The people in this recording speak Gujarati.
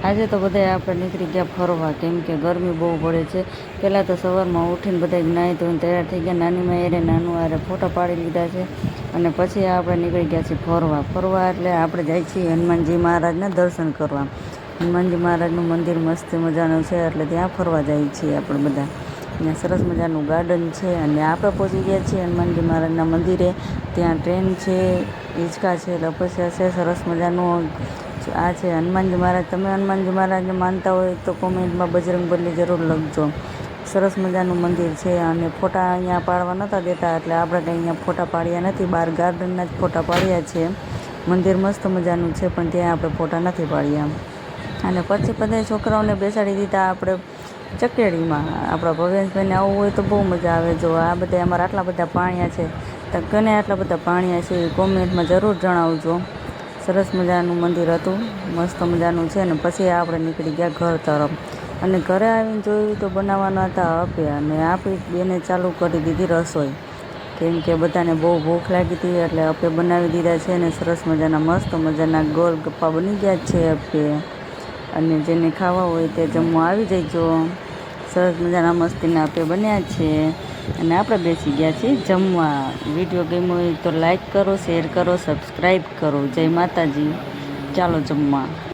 આજે તો બધાય આપણે નીકળી ગયા ફરવા, કેમ કે ગરમી બહુ પડે છે. પહેલાં તો સવારમાં ઉઠીને બધા નાહી ધોઈને તૈયાર થઈ ગયા, નાનીમાં એરે નાનું આરે ફોટા પાડી લીધા છે. અને પછી આપણે નીકળી ગયા છીએ ફરવા એટલે આપણે જાય છીએ હનુમાનજી મહારાજના દર્શન કરવા. હનુમાનજી મહારાજનું મંદિર મસ્ત મજાનું છે, એટલે ત્યાં ફરવા જઈએ છીએ આપણે બધા. ત્યાં સરસ મજાનું ગાર્ડન છે, અને આપણે પહોંચી ગયા છીએ હનુમાનજી મહારાજના મંદિરે. ત્યાં ટ્રેન છે, હિંચકા છે, લપસ્યા છે, સરસ મજાનું આ છે હનુમાનજી મહારાજ. તમે હનુમાનજી મહારાજને માનતા હોય તો કોમેન્ટમાં બજરંગબલી જરૂર લખજો. સરસ મજાનું મંદિર છે, અને ફોટા અહીંયા પાડવા નહોતા દેતા, એટલે આપણે કંઈ અહીંયા ફોટા પાડ્યા નથી. બહાર ગાર્ડનના જ ફોટા પાડ્યા છે. મંદિર મસ્ત મજાનું છે, પણ ત્યાં આપણે ફોટા નથી પાડ્યા. અને પછી બધા છોકરાઓને બેસાડી દીધા આપણે ચકેડીમાં. આપણા ભવેશભાઈને આવવું હોય તો બહુ મજા આવે. જો આ બધા અમારા આટલા બધા પાણિયા છે, તો કને આટલા બધા પાણિયા છે એ કોમેન્ટમાં જરૂર જણાવજો. સરસ મજાનું મંદિર હતું, મસ્ત મજાનું છે. ને પછી આપણે નીકળી ગયા ઘર તરફ. અને ઘરે આવીને જોયું તો બનાવવાના હતા અપે, અને આપણી બેને ચાલુ કરી દીધી રસોઈ, કેમ કે બધાને બહુ ભૂખ લાગી હતી, એટલે અપે બનાવી દીધા છે. અને સરસ મજાના મસ્ત મજાના ગોલ ગપ્પા બની ગયા છે અપે. અને જેને ખાવા હોય તે જમવા આવી જઈજો. સરસ મજાના મસ્તીના અપે બન્યા છે, અને આપણે બેસી ગયા છીએ જમવા. વિડીયો ગમ્યો હોય તો લાઈક કરો, શેર કરો, સબસ્ક્રાઈબ કરો. જય માતાજી. ચાલો જમવા.